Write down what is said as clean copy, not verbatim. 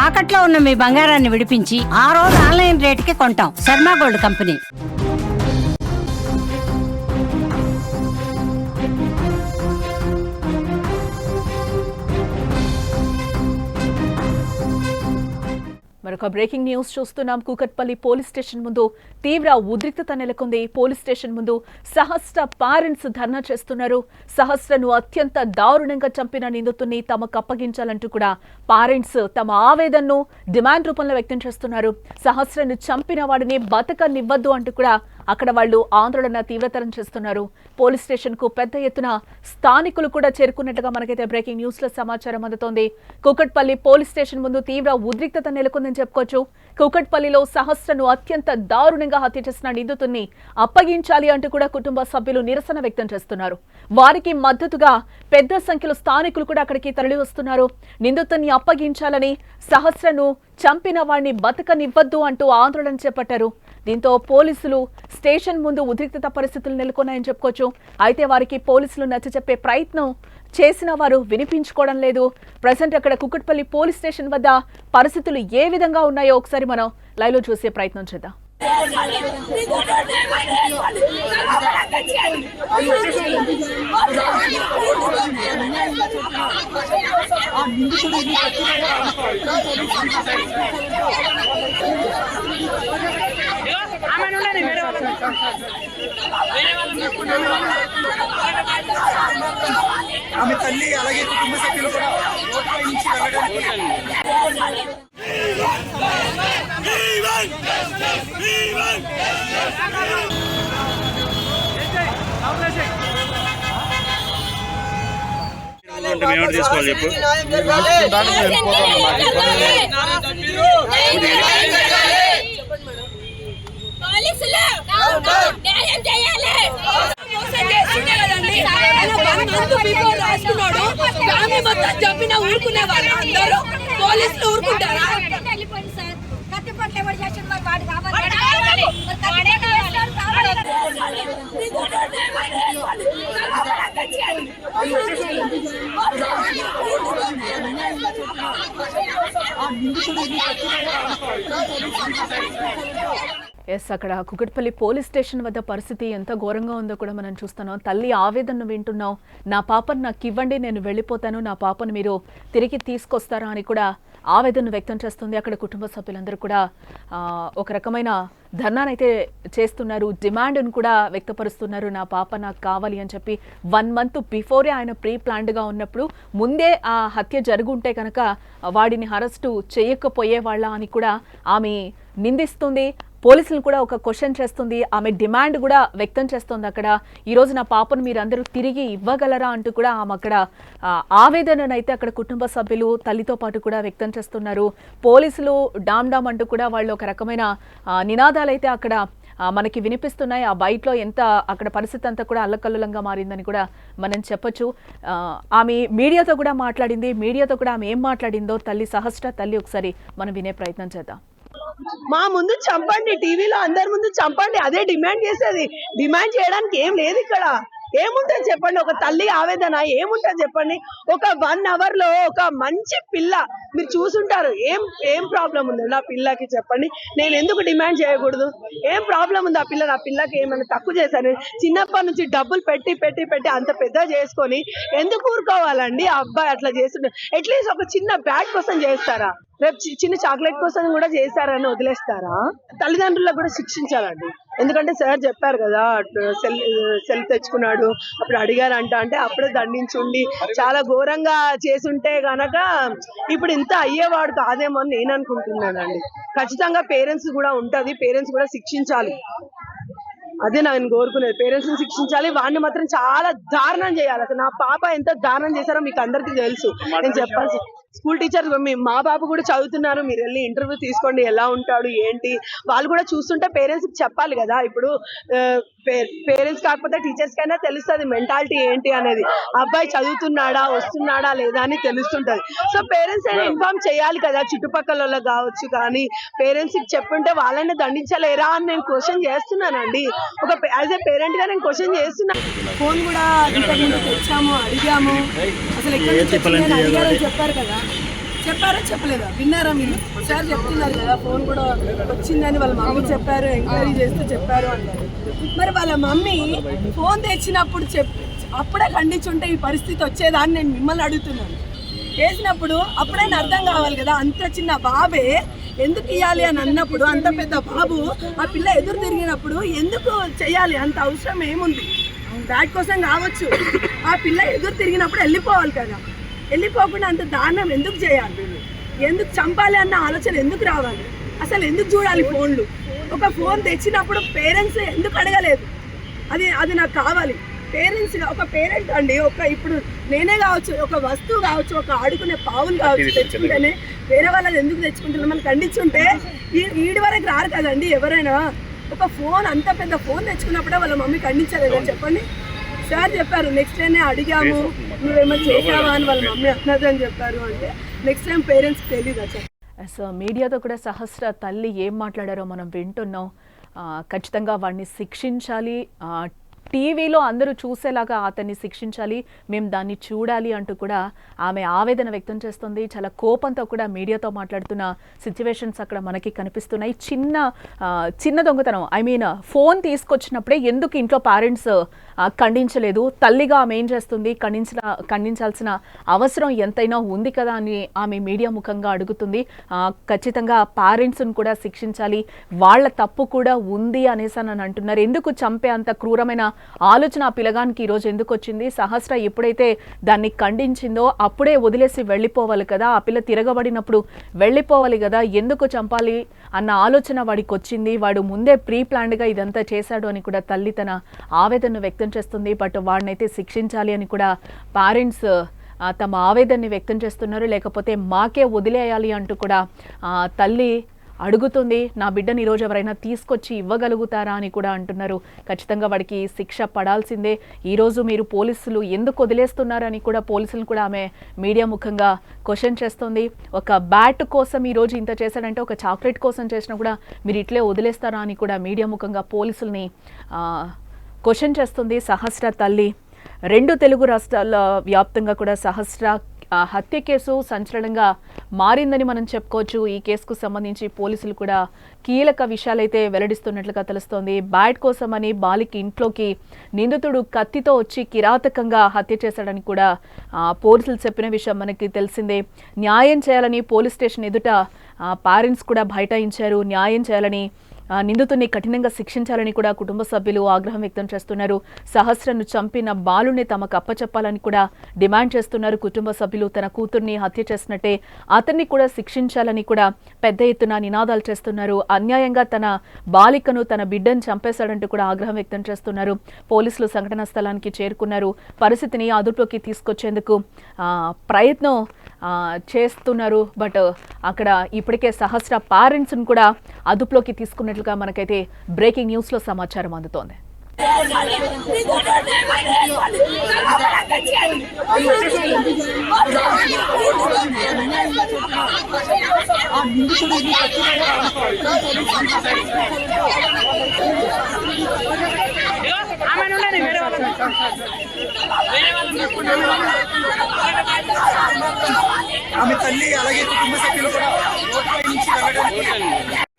తాకట్లో ఉన్న మీ బంగారాన్ని విడిపించి ఆ రోజు ఆన్లైన్ రేటుకి కొంటాం. Sharma gold company. మరొక బ్రేకింగ్ న్యూస్ చూస్తున్నాం. కూకట్పల్లి పోలీస్ స్టేషన్ ముందు తీవ్ర ఉద్రిక్తత నెలకొంది. పోలీస్ స్టేషన్ ముందు సహస్ర పేరెంట్స్ ధర్నా చేస్తున్నారు. సహస్రను అత్యంత దారుణంగా చంపిన నిందితుడిని తమకు అప్పగించాలంటూ కూడా పేరెంట్స్ తమ ఆవేదనను డిమాండ్ రూపంలో వ్యక్తం చేస్తున్నారు. సహస్రను చంపిన వాడిని బతకనివ్వద్దు అంటూ కూడా అక్కడ వాళ్ళు ఆందోళన తీవ్రతరం చేస్తున్నారు. పోలీస్ స్టేషన్ కు పెద్ద ఎత్తున స్థానికులు కూడా చేరుకున్నట్టుగా మనకైతే బ్రేకింగ్ న్యూస్ లో సమాచారం అందుతోంది. కూకట్పల్లి పోలీస్ స్టేషన్ ముందు తీవ్ర ఉద్రిక్తత నెలకొందని చెప్పుకోవచ్చు. కూకట్పల్లిలో సహస్రను అత్యంత దారుణంగా హత్య చేసిన నిందితుడిని అప్పగించాలి అంటూ కూడా కుటుంబ సభ్యులు నిరసన వ్యక్తం చేస్తున్నారు. వారికి మద్దతుగా పెద్ద సంఖ్యలో స్థానికులు కూడా అక్కడికి తరలి వస్తున్నారు. నిందితుడిని అప్పగించాలని, సహస్రను చంపిన వాడిని బతకనివ్వద్దు అంటూ ఆందోళన చేపట్టారు. దీంతో పోలీసులు స్టేషన్ ముందు ఉద్రిక్తత పరిస్థితులు నెలకొన్నాయని చెప్పుకోవచ్చు. అయితే వారికి పోలీసులు నచ్చచెప్పే ప్రయత్నం చేసిన వారు వినిపించుకోవడం లేదు. ప్రజెంట్ అక్కడ కుకట్పల్లి పోలీస్ స్టేషన్ వద్ద పరిస్థితులు ఏ విధంగా ఉన్నాయో ఒకసారి మనం లైవ్ లో చూసే ప్రయత్నం చేద్దాం. ఆమె తల్లి అలాగే కుటుంబ సభ్యులు కూడా రోడ్డుపై నుంచి మేము తీసుకోవాలి చెప్పు. చెప్పిన ఊరుకునే వాళ్ళు అందరూ పోలీసులు ఊరుకుంటారా? ఎస్, అక్కడ కుకట్పల్లి పోలీస్ స్టేషన్ వద్ద పరిస్థితి ఎంత ఘోరంగా ఉందో కూడా మనం చూస్తున్నాం. తల్లి ఆవేదనను వింటున్నాం. నా పాపను నాకు ఇవ్వండి, నేను వెళ్ళిపోతాను, నా పాపను మీరు తిరిగి తీసుకొస్తారా అని కూడా ఆవేదనను వ్యక్తం చేస్తుంది. అక్కడ కుటుంబ సభ్యులందరూ కూడా ఒక రకమైన ధర్నానైతే చేస్తున్నారు. డిమాండ్ను కూడా వ్యక్తపరుస్తున్నారు. నా పాప నాకు కావాలి అని చెప్పి 1 month బిఫోరే ఆయన ప్రీ ప్లాన్డ్గా ఉన్నప్పుడు ముందే ఆ హత్య జరుగుంటే కనుక వాడిని అరెస్టు చేయకపోయేవాళ్ళ అని కూడా ఆమె నిందిస్తుంది. పోలీసులు కూడా ఒక క్వశ్చన్ చేస్తుంది. ఆమె డిమాండ్ కూడా వ్యక్తం చేస్తుంది. అక్కడ ఈరోజు నా పాపను మీరందరూ తిరిగి ఇవ్వగలరా అంటూ కూడా ఆమె అక్కడ ఆవేదనను అయితే అక్కడ కుటుంబ సభ్యులు తల్లితో పాటు కూడా వ్యక్తం చేస్తున్నారు. పోలీసులు డామ్ డామ్ అంటూ కూడా వాళ్ళు ఒక రకమైన నినాదాలు అయితే అక్కడ మనకి వినిపిస్తున్నాయి. ఆ బయటలో ఎంత అక్కడ పరిస్థితి అంతా కూడా అల్లకల్లోలంగా మారిందని కూడా మనం చెప్పొచ్చు. ఆమె మీడియాతో కూడా మాట్లాడింది. మీడియాతో కూడా ఆమె ఏం మాట్లాడిందో తల్లి సహస్ర తల్లి ఒకసారి మనం వినే ప్రయత్నం చేద్దాం. మా ముందు చంపండి, టీవీలో అందరి ముందు చంపండి, అదే డిమాండ్ చేసేది. డిమాండ్ చేయడానికి ఏం లేదు ఇక్కడ. ఏముంటుంది చెప్పండి? ఒక తల్లి ఆవేదన ఏముంటుంది చెప్పండి? ఒక 1 hour లో ఒక మంచి పిల్ల మీరు చూసుంటారు. ఏం ప్రాబ్లం ఉంది నా పిల్లకి చెప్పండి? నేను ఎందుకు డిమాండ్ చేయకూడదు? ఏం ప్రాబ్లం ఉంది ఆ పిల్ల? నా పిల్లకి ఏమైనా తక్కువ చేశాను? చిన్నప్పటి నుంచి డబ్బులు పెట్టి పెట్టి పెట్టి అంత పెద్ద చేసుకొని ఎందుకు ఊరుకోవాలండి? ఆ అబ్బాయి అట్లా చేస్తుంటే అట్లీస్ట్ ఒక చిన్న బ్యాగ్ కోసం చేస్తారా? రేపు చిన్న చాక్లెట్ కోసం కూడా చేస్తారని వదిలేస్తారా? తల్లిదండ్రులకు కూడా శిక్షించాలండి. ఎందుకంటే సార్ చెప్పారు కదా, సెల్ తెచ్చుకున్నాడు అప్పుడు అడిగారంట అంటే అప్పుడే దండించుండి చాలా ఘోరంగా చేసుంటే గనక ఇప్పుడు ఇంత అయ్యేవాడు కాదేమో అని నేను అనుకుంటున్నానండి. ఖచ్చితంగా పేరెంట్స్ కూడా ఉంటది, పేరెంట్స్ కూడా శిక్షించాలి. అదే నేను కోరుకునేది, పేరెంట్స్ ని శిక్షించాలి. వాడిని మాత్రం చాలా దారుణం చేయాలి. అసలు నా పాప ఎంత దారుణం చేశారో మీకు అందరికీ తెలుసు. నేను చెప్పాల్సి స్కూల్ టీచర్ మా బాబు కూడా చదువుతున్నారు. మీరు వెళ్ళి ఇంటర్వ్యూ తీసుకోండి, ఎలా ఉంటాడు ఏంటి వాళ్ళు కూడా చూస్తుంటే పేరెంట్స్ చెప్పాలి కదా. ఇప్పుడు పేరెంట్స్ కాకపోతే టీచర్స్ కైనా తెలుస్తుంది మెంటాలిటీ ఏంటి అనేది. అబ్బాయి చదువుతున్నాడా, వస్తున్నాడా లేదా అని తెలుస్తుంటది. సో పేరెంట్స్ అయినా ఇన్ఫార్మ్ చేయాలి కదా, చుట్టుపక్కల కావచ్చు. కానీ పేరెంట్స్ కి చెప్పుంటే వాళ్ళని దండించలేరా అని నేను క్వశ్చన్ చేస్తున్నానండి. ఒక యాజ్ ఏ పేరెంట్ గా నేను క్వశ్చన్ చేస్తున్నాను. ఫోన్ కూడా ఇంతకుముందు తెచ్చాము, అడిగాము. అసలు ఎక్కడ అడిగారని చెప్పారు కదా. చెప్పారా చెప్పలేదా? విన్నారా మీరు? సార్ చెప్తున్నారు కదా ఫోన్ కూడా వచ్చిందని వాళ్ళ మమ్మీ చెప్పారు, ఎంక్వైరీ చేస్తూ చెప్పారు అన్నారు. మరి వాళ్ళ మమ్మీ ఫోన్ తెచ్చినప్పుడు అప్పుడే ఖండించుంటే ఈ పరిస్థితి వచ్చేదా అని నేను మిమ్మల్ని అడుగుతున్నాను. వేసినప్పుడు అప్పుడైనా అర్థం కావాలి కదా. అంత చిన్న బాబే ఎందుకు ఇవ్వాలి అని అన్నప్పుడు, అంత పెద్ద బాబు ఆ పిల్ల ఎదురు తిరిగినప్పుడు ఎందుకు చెయ్యాలి? అంత అవసరం ఏముంది? బ్యాట్ కోసం కావచ్చు, ఆ పిల్ల ఎదురు తిరిగినప్పుడు వెళ్ళిపోవాలి కదా. వెళ్ళిపోకుండా అంత దారుణం ఎందుకు చేయాలి? ఎందుకు చంపాలి అన్న ఆలోచన ఎందుకు రావాలి? అసలు ఎందుకు చూడాలి ఫోన్లు? ఒక ఫోన్ తెచ్చినప్పుడు పేరెంట్స్ ఎందుకు అడగలేదు? అది నాకు కావాలి. పేరెంట్స్, ఒక పేరెంట్ అండి, ఇప్పుడు నేనే కావచ్చు, ఒక వస్తువు కావచ్చు, ఒక ఆడుకునే పావులు కావచ్చు తెచ్చుకుంటేనే వేరే వాళ్ళది ఎందుకు తెచ్చుకుంటున్నాం మనం ఖండించుంటే ఈడి వరకు రారు కదండి ఎవరైనా. ఒక ఫోన్, అంత పెద్ద ఫోన్ తెచ్చుకున్నప్పుడే వాళ్ళ మమ్మీ ఖండించలేదా చెప్పండి? సార్ చెప్పారు నెక్స్ట్ టైమే అడిగాము, నువ్వేమో చేసావా అని వాళ్ళ మమ్మీ అన్నది అని చెప్పారు. అంటే నెక్స్ట్ టైం పేరెంట్స్ తెలీదా? సో మీడియాతో కూడా సహస్ర తల్లి ఏం మాట్లాడారో మనం వింటున్నాం. ఖచ్చితంగా వాడిని శిక్షించాలి, టీవీలో అందరూ చూసేలాగా అతన్ని శిక్షించాలి, మేము దాన్ని చూడాలి అంటూ కూడా ఆమె ఆవేదన వ్యక్తం చేస్తుంది. చాలా కోపంతో కూడా మీడియాతో మాట్లాడుతున్న సిచ్యువేషన్స్ అక్కడ మనకి కనిపిస్తున్నాయి. చిన్న దొంగతనం, ఫోన్ తీసుకొచ్చినప్పుడే ఎందుకు ఇంట్లో పేరెంట్స్ ఖండించలేదు? తల్లిగా ఆమె ఏం చేస్తుంది? ఖండించాల్సిన అవసరం ఎంతైనా ఉంది కదా అని ఆమె మీడియా ముఖంగా అడుగుతుంది. ఖచ్చితంగా పేరెంట్స్ను కూడా శిక్షించాలి, వాళ్ళ తప్పు కూడా ఉంది అనేసి అని అంటున్నారు. ఎందుకు చంపే అంత క్రూరమైన ఆలోచన ఆ పిల్లగానికి ఈరోజు ఎందుకు వచ్చింది? సహస్ర ఎప్పుడైతే దాన్ని ఖండించిందో అప్పుడే వదిలేసి వెళ్ళిపోవాలి కదా. ఆ పిల్ల తిరగబడినప్పుడు వెళ్ళిపోవాలి కదా. ఎందుకు చంపాలి అన్న ఆలోచన వాడికి వచ్చింది. వాడు ముందే ప్రీ ప్లాన్డ్గా ఇదంతా చేశాడు అని కూడా తల్లి తన ఆవేదనను వ్యక్తం చేస్తుంది. బట్ వాడినైతే శిక్షించాలి అని కూడా పేరెంట్స్ తమ ఆవేదనని వ్యక్తం చేస్తున్నారు. లేకపోతే మాకే వదిలేయాలి అంటూ కూడా తల్లి అడుగుతుంది. నా బిడ్డని ఈరోజు ఎవరైనా తీసుకొచ్చి ఇవ్వగలుగుతారా అని కూడా అంటున్నారు. ఖచ్చితంగా వాడికి శిక్ష పడాల్సిందే. ఈరోజు మీరు పోలీసులు ఎందుకు వదిలేస్తున్నారని కూడా పోలీసులను కూడా ఆమె మీడియా ముఖంగా క్వశ్చన్ చేస్తుంది. ఒక బ్యాట్ కోసం ఈరోజు ఇంత చేశాడంటే ఒక చాక్లెట్ కోసం చేసినా కూడా మీరు ఇట్లే వదిలేస్తారా అని కూడా మీడియా ముఖంగా పోలీసుల్ని క్వశ్చన్ చేస్తుంది సహస్ర తల్లి. 2 తెలుగు రాష్ట్రాల వ్యాప్తంగా కూడా సహస్ర హత్య కేసు సంచలనంగా మారిందని మనం చెప్పుకోవచ్చు. ఈ కేసుకు సంబంధించి పోలీసులు కూడా కీలక విషయాలైతే వెల్లడిస్తున్నట్లుగా తెలుస్తోంది. బ్యాట్ కోసమని బాలిక ఇంట్లోకి నిందితుడు కత్తితో వచ్చి కిరాతకంగా హత్య చేశాడని కూడా పోలీసులు చెప్పిన విషయం మనకి తెలిసిందే. న్యాయం చేయాలని పోలీస్ స్టేషన్ ఎదుట పేరెంట్స్ కూడా బైఠాయించారు. న్యాయం చేయాలని, నిందితుడిని కఠినంగా శిక్షించాలని కూడా కుటుంబ సభ్యులు ఆగ్రహం వ్యక్తం చేస్తున్నారు. సహస్రను చంపిన బాలుని తమకు అప్పచెప్పాలని కూడా డిమాండ్ చేస్తున్నారు కుటుంబ సభ్యులు. తన కూతుర్ని హత్య చేసినట్టే అతన్ని కూడా శిక్షించాలని కూడా పెద్ద ఎత్తున నినాదాలు చేస్తున్నారు. అన్యాయంగా తన బాలికను, తన బిడ్డను చంపేశాడంటూ కూడా ఆగ్రహం వ్యక్తం చేస్తున్నారు. పోలీసులు సంఘటనా స్థలానికి చేరుకున్నారు. పరిస్థితిని అదుపులోకి తీసుకొచ్చేందుకు ప్రయత్నం చేస్తున్నారు. బట్ అక్కడ ఇప్పటికే సహస్ర పేరెంట్స్ను కూడా అదుపులోకి తీసుకున్నట్లుగా మనకైతే బ్రేకింగ్ న్యూస్లో సమాచారం అందుతోంది. ఆమె తల్లి అలాగే కుటుంబ సభ్యులు కూడా రోడ్డుపై నుంచి వెళ్ళడానికి